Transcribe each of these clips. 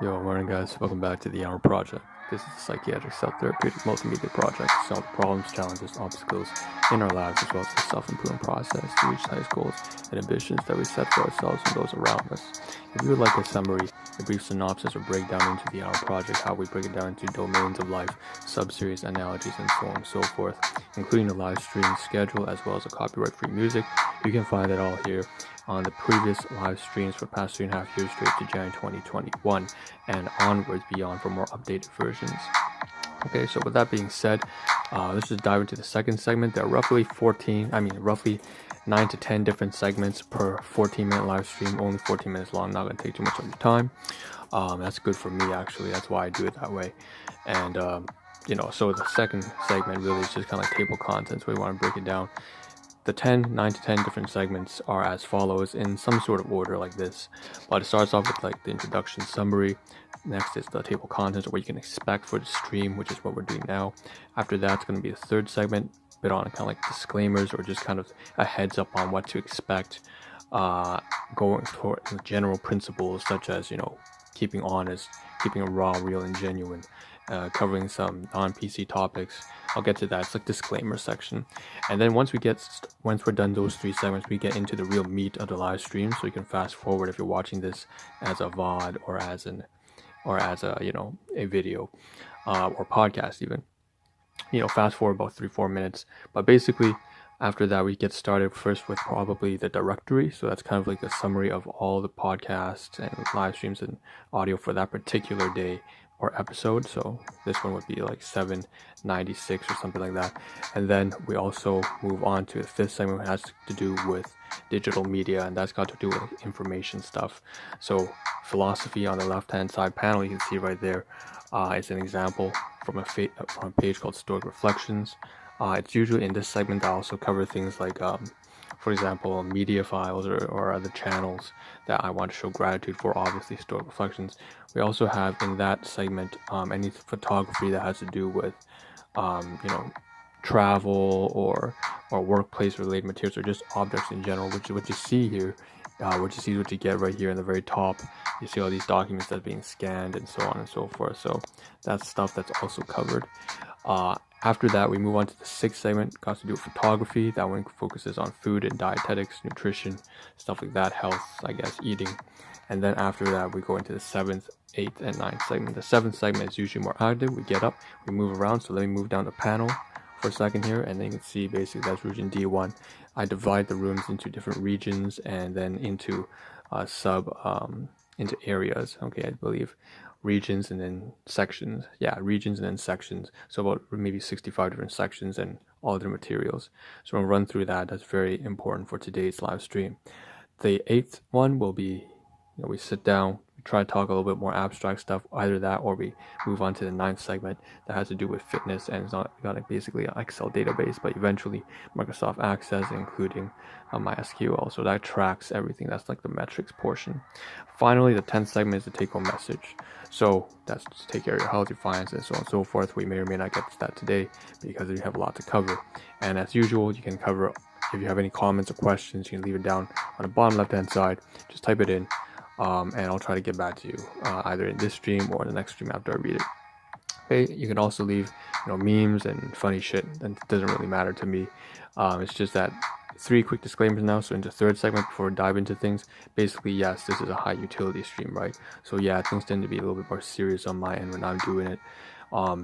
Yo, morning guys, welcome back to the Ahn Rho Project. This is a psychiatric self-therapeutic multimedia project to solve problems, challenges, obstacles in our lives as well as the self-improvement process to reach highest goals and ambitions that we set for ourselves and those around us. If you would like a summary, a brief synopsis or breakdown into the Ahn Rho Project, how we break it down into domains of life, sub-series, analogies, and so on and so forth, including the live stream schedule as well as the copyright-free music, you can find it all here on the previous live streams for past 3.5 years straight to January 2021 and onwards beyond for more updated versions. Okay, so with that being said, let's just dive into the second segment. There are roughly 9 to 10 different segments per 14-minute live stream, only 14 minutes long, not going to take too much of your time. That's good for me actually, that's why I do it that way. And so the second segment really is just kind of like table contents. We want to break it down. The 9 to 10 different segments are as follows in some sort of order like this, but it starts off with like the introduction summary. Next is the table contents, or what you can expect for the stream, which is what we're doing now. After that, it's going to be the third segment, bit on kind of like disclaimers or just kind of a heads up on what to expect, going for general principles such as keeping honest, keeping it raw, real, and genuine, covering some non-PC topics. I'll get to that. It's like disclaimer section. And then once we're done those 3 segments, we get into the real meat of the live stream. So you can fast forward if you're watching this as a VOD or as a video or podcast even. Fast forward about 3-4 minutes. But basically, after that, we get started first with probably the directory. So that's kind of like a summary of all the podcasts and live streams and audio for that particular day or episode. So this one would be like 796 or something like that. And then we also move on to the 5th segment, which has to do with digital media, and that's got to do with information stuff. So philosophy on the left hand side panel, you can see right there, is an example from a page called Stoic Reflections. It's usually in this segment I also cover things like for example, media files or other channels that I want to show gratitude for, obviously Stoic Reflections. We also have in that segment any photography that has to do with travel or workplace related materials, or just objects in general, which is what you see here, what you get right here in the very top. You see all these documents that are being scanned and so on and so forth. So that's stuff that's also covered. After that, we move on to the 6th segment, got to do with photography. That one focuses on food and dietetics, nutrition, stuff like that, health, I guess, eating. And then after that, we go into the 7th, 8th, and 9th segment. The 7th segment is usually more active. We get up, we move around. So let me move down the panel for a second here, and then you can see basically that's region D1. I divide the rooms into different regions and then into into areas. Okay, I believe regions and then sections. Regions and then sections. So about maybe 65 different sections and all other materials. So I'm gonna run through that. That's very important for today's live stream. The 8th one will be, we sit down, we try to talk a little bit more abstract stuff, either that or we move on to the 9th segment that has to do with fitness, and it's not basically an Excel database, but eventually Microsoft Access, including MySQL. So that tracks everything. That's like the metrics portion. Finally, the 10th segment is the take-home message. So that's to take care of your health, your finances, so on and so forth. We may or may not get to that today because we have a lot to cover. And as usual, you can cover, if you have any comments or questions, you can leave it down on the bottom left-hand side. Just type it in, and I'll try to get back to you either in this stream or in the next stream after I read it. Okay, you can also leave memes and funny shit. That doesn't really matter to me. It's just that 3 quick disclaimers now. So into 3rd segment, before we dive into things, basically, yes, this is a high utility stream, right? So yeah, things tend to be a little bit more serious on my end when I'm doing it.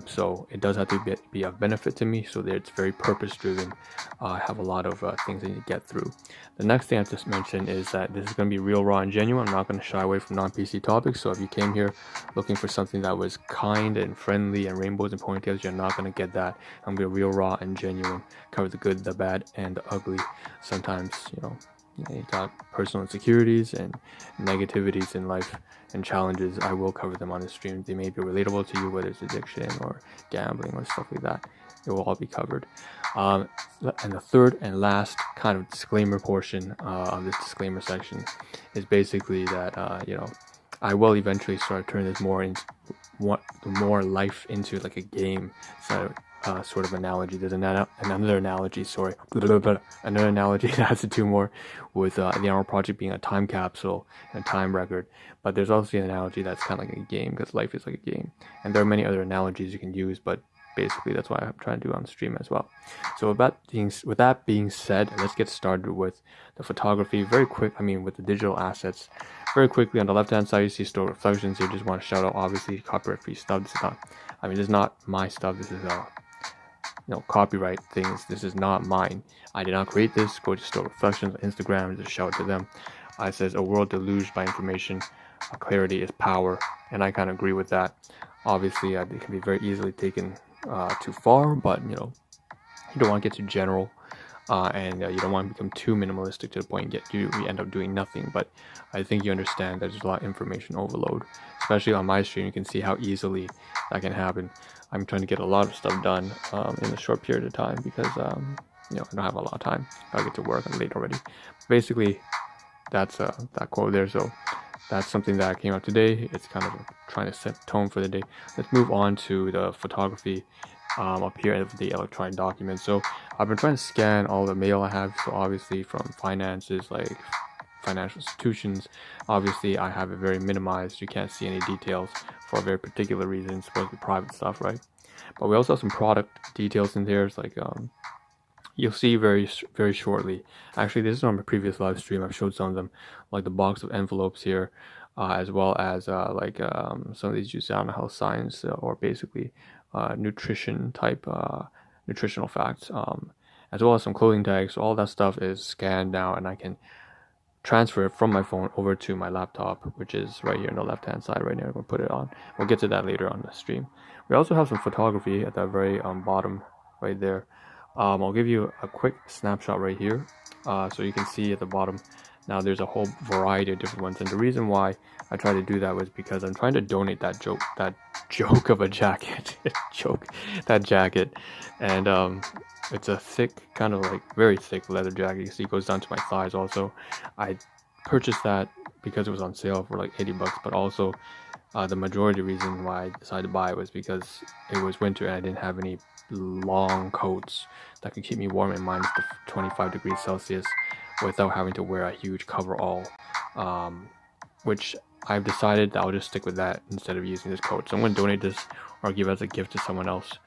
So it does have to be of benefit to me, so that it's very purpose driven. I have a lot of things I need to get through. The next thing I have to mention is that this is going to be real, raw, and genuine. I'm not going to shy away from non-PC topics. So if you came here looking for something that was kind and friendly and rainbows and ponytails, you're not going to get that. I'm going to be real, raw, and genuine. Cover the good, the bad, and the ugly. Sometimes, you talk personal insecurities and negativities in life and challenges. I will cover them on the stream. They may be relatable to you, whether it's addiction or gambling or stuff like that. It will all be covered. And the third and last kind of disclaimer portion of this disclaimer section is basically that I will eventually start turning this more life into like a game. So sort of analogy. There's another analogy, sorry, another analogy that has to do more with the Ahn Rho Project being a time capsule and a time record. But there's also an analogy that's kind of like a game, because life is like a game. And there are many other analogies you can use, but basically that's what I'm trying to do on stream as well. So with that being said, let's get started with the photography very quick. I mean, with the digital assets, very quickly. On the left hand side you see store reflections. You just want to shout out, obviously, copyright free stuff. This is not, I mean, this is not my stuff. This is copyright things. This is not mine. I did not create this. Go to store reflections on Instagram and just shout to them. It says a world deluged by information, clarity is power, and I kind of agree with that. Obviously it can be very easily taken too far, but you don't want to get too general, and you don't want to become too minimalistic to the point you end up doing nothing. But I think you understand that there's a lot of information overload, especially on my stream. You can see how easily that can happen. I'm trying to get a lot of stuff done in a short period of time, because I don't have a lot of time. I'll get to work. I'm late already. Basically, that's that quote there. So that's something that came out today. It's kind of trying to set the tone for the day. Let's move on to the photography up here of the electronic document. So I've been trying to scan all the mail I have. So obviously from finances, like financial institutions, obviously I have it very minimized. You can't see any details for a very particular reason. It's supposed to be private stuff, right? But we also have some product details in there. It's like you'll see very shortly. Actually, this is on my previous live stream. I've showed some of them, like the box of envelopes here, as well as some of these juices. I don't know, health science or basically nutrition type nutritional facts, as well as some clothing tags. So all that stuff is scanned now, and I can transfer it from my phone over to my laptop, which is right here on the left hand side right now. I'm going to put it on. We'll get to that later on the stream. We also have some photography at that very bottom right there. I'll give you a quick snapshot right here, so you can see at the bottom. Now there's a whole variety of different ones, and the reason why I tried to do that was because I'm trying to donate that joke of a jacket, that jacket, and it's a thick, kind of like very thick leather jacket. You see it goes down to my thighs. Also, I purchased that because it was on sale for like 80 bucks, but also the majority reason why I decided to buy it was because it was winter and I didn't have any long coats that could keep me warm in minus 25 degrees Celsius without having to wear a huge coverall, which I've decided that I'll just stick with that instead of using this coat. So I'm going to donate this or give it as a gift to someone else.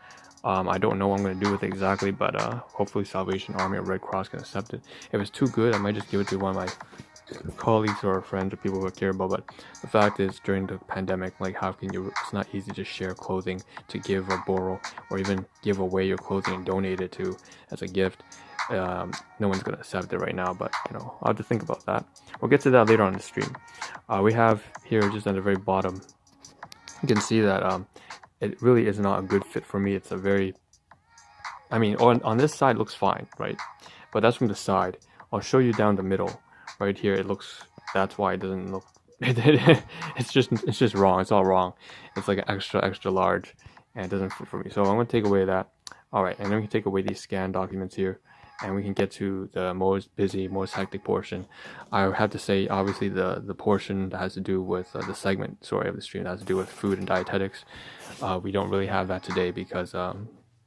I don't know what I'm going to do with it exactly, but hopefully Salvation Army or Red Cross can accept it. If it's too good, I might just give it to one of my colleagues or friends or people who I care about. But the fact is, during the pandemic, like, how can you, it's not easy to share clothing to give or borrow, or even give away your clothing and donate it to as a gift. No one's gonna accept it right now, but I'll have to think about that. We'll get to that later on the stream. We have here, just at the very bottom, you can see that it really is not a good fit for me. It's a very, I mean, on this side looks fine, right? But that's from the side. I'll show you down the middle. Right here, it looks, that's why it doesn't look, it's just wrong. It's all wrong. It's like an extra large, and it doesn't fit for me. So I'm going to take away that. Alright, and then we can take away these scanned documents here, and we can get to the most busy, most hectic portion. I have to say, obviously, the portion that has to do with the segment, sorry, of the stream that has to do with food and dietetics. We don't really have that today because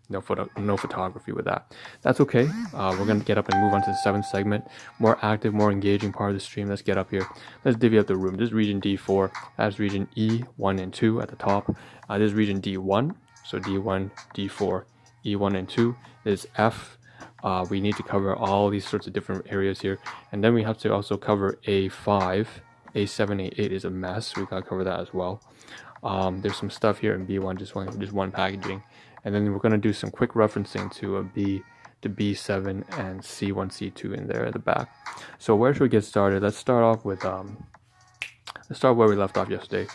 no photography with that. That's okay. We're gonna get up and move on to the 7th segment, more active, more engaging part of the stream. Let's get up here. Let's divvy up the room. This is region D4. That's region E1 and 2 at the top. This is region D1. So D1, D4, E1 and 2. This is F. We need to cover all these sorts of different areas here, and then we have to also cover A5, A7, A8 is a mess. We gotta cover that as well. There's some stuff here in B1, just one packaging. And then we're going to do some quick referencing to a B to B7 and C1, C2 in there at the back. So where should we get started? Let's start off with, let's start where we left off yesterday.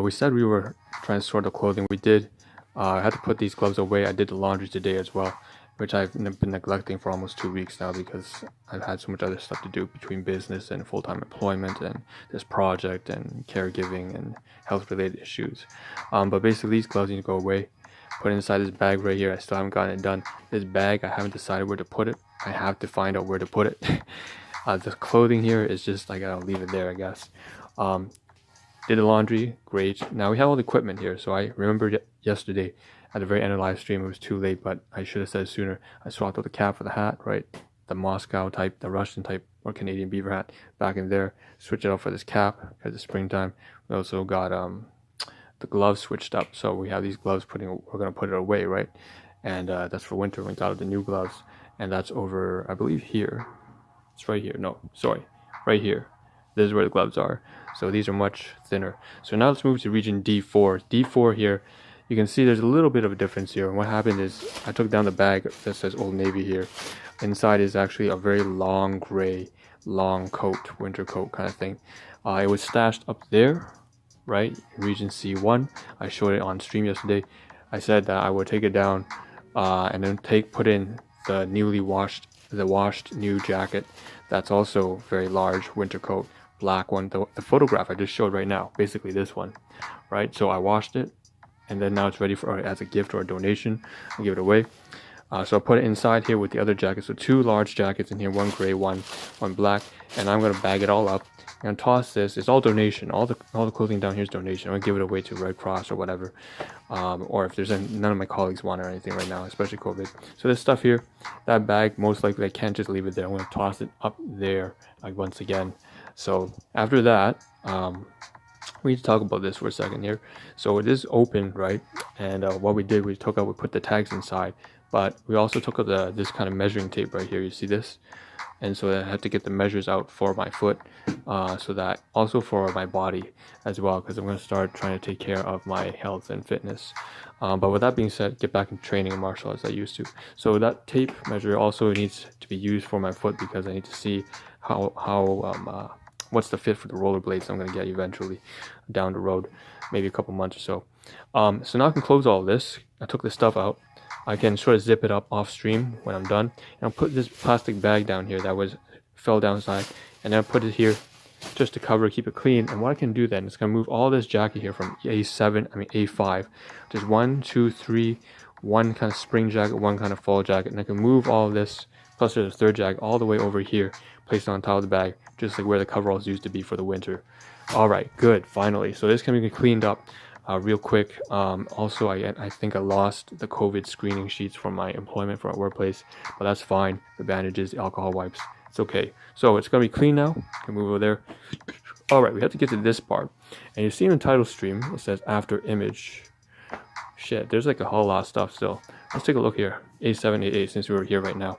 We said we were trying to sort the clothing. We did. I had to put these gloves away. I did the laundry today as well, which I've been neglecting for almost 2 weeks now because I've had so much other stuff to do between business and full-time employment and this project and caregiving and health-related issues. But basically, these gloves need to go away. Put it inside this bag right here. I still haven't gotten it done. This bag, I haven't decided where to put it. I have to find out where to put it. The clothing here is just, I gotta leave it there, I guess. Did the laundry, great. Now we have all the equipment here. So I remembered yesterday, at the very end of the live stream. It was too late, but I should have said sooner. I swapped out the cap for the hat, right? The Moscow type, the Russian type, or Canadian beaver hat back in there. Switch it out for this cap because it's springtime. We also got the gloves switched up, so we have these gloves we're gonna put it away, right? And that's for winter. We got the new gloves, and that's over, I believe, here. It's right here. No, sorry, right here. This is where the gloves are. So these are much thinner. So now let's move to region D4. D4 here, you can see there's a little bit of a difference here. And what happened is I took down the bag that says Old Navy here. Inside is actually a very long gray, long coat, winter coat kind of thing. It was stashed up there, right? Region C1. I showed it on stream yesterday. I said that I would take it down and then put in the washed new jacket. That's also very large winter coat, black one. The photograph I just showed right now, basically this one, right? So I washed it, and then now it's ready for as a gift or a donation. I'll give it away. So I put it inside here with the other jackets. So 2 large jackets in here, one gray, one black, and I'm gonna bag it all up and toss this. It's all donation. All the clothing down here is donation. I'm gonna give it away to Red Cross or whatever, or if there's none of my colleagues want it or anything right now, especially COVID. So this stuff here, that bag, most likely I can't just leave it there. I'm gonna toss it up there once again. So after that, we need to talk about this for a second here. So it is open, right? And what we did, we put the tags inside, but we also took out this kind of measuring tape right here. You see this? And so I had to get the measures out for my foot, so that also for my body as well, because I'm going to start trying to take care of my health and fitness. But with that being said, get back in training and martial arts as I used to. So that tape measure also needs to be used for my foot, because I need to see what's the fit for the rollerblades I'm going to get eventually down the road, maybe a couple months or so. So now I can close all this. I took this stuff out. I can sort of zip it up off stream when I'm done, and I'll put this plastic bag down here that fell downside, and then I'll put it here just to cover, keep it clean. And what I can do then is going to move all this jacket here from A5. There's 1, 2, 3, one kind of spring jacket, one kind of fall jacket, and I can move all this, plus there's a third jacket, all the way over here, placed on top of the bag, just like where the coveralls used to be for the winter. All right, good, finally. So this can be cleaned up real quick. Also, I think I lost the COVID screening sheets from my employment for our workplace, but that's fine. The bandages, the alcohol wipes, it's okay. So it's gonna be clean now. I can move over there. All right, we have to get to this part, and you see in the title stream it says after image. Shit, there's like a whole lot of stuff still. Let's take a look here. A788, since we're here right now.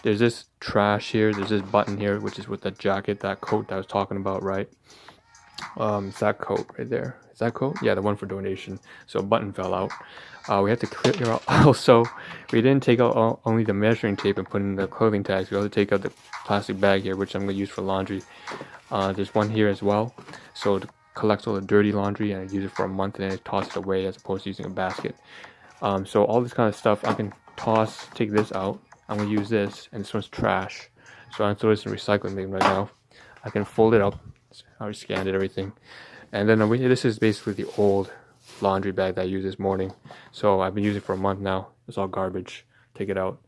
There's this trash here. There's this button here, which is with the jacket, that coat that I was talking about, right? It's that coat right there. Is that coat? Yeah, the one for donation. So a button fell out. We had to clear out. Also, we didn't take out only the measuring tape and put in the clothing tags. We also take out the plastic bag here, which I'm going to use for laundry. There's one here as well. So to collect all the dirty laundry, and I use it for a month and then I toss it away as opposed to using a basket. So all this kind of stuff I can take this out. I'm going to use this, and this one's trash. So I'm throwing this in recycling bin right now. I can fold it up. I already scanned it, everything. And then this is basically the old laundry bag that I used this morning. So I've been using it for a month now. It's all garbage. Take it out.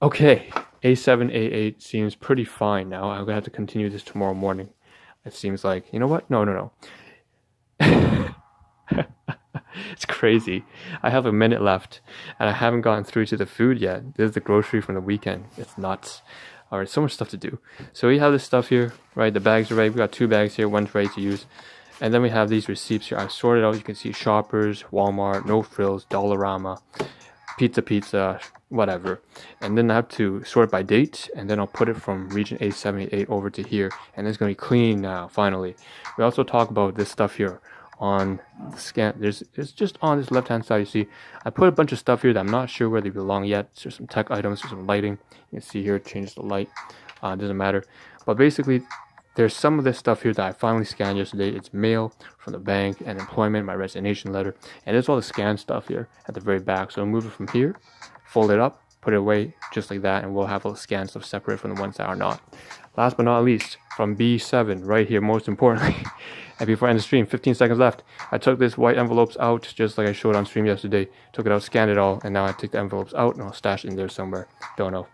Okay, A788 seems pretty fine now. I'm gonna have to continue this tomorrow morning. It seems like, you know what? No. It's crazy. I have a minute left, and I haven't gotten through to the food yet. This is the grocery from the weekend. It's nuts. All right, so much stuff to do. So we have this stuff here, right? The bags are ready. We got 2 bags here. One's ready to use. And then we have these receipts here. I've sorted out. You can see Shoppers, Walmart, No Frills, Dollarama, Pizza, whatever. And then I have to sort it by date, and then I'll put it from region A78 over to here. And it's going to be clean now, finally. We also talk about this stuff here on the scan. It's just on this left-hand side. You see, I put a bunch of stuff here that I'm not sure where they belong yet. There's some tech items, there's some lighting. You can see here, change the light. It doesn't matter. But basically, there's some of this stuff here that I finally scanned yesterday. It's mail from the bank and employment, my resignation letter, and there's all the scanned stuff here at the very back. So I'll move it from here, fold it up, put it away just like that, and we'll have all the scanned stuff separate from the ones that are not. Last but not least, from B7 right here, most importantly. And before I end the stream, 15 seconds left. I took this white envelopes out, just like I showed on stream yesterday. Took it out, scanned it all, and now I take the envelopes out and I'll stash it in there somewhere. Don't know.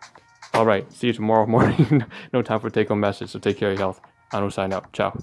All right, see you tomorrow morning. No time for a take-home message, so take care of your health. Ahn Rho sign out. Ciao.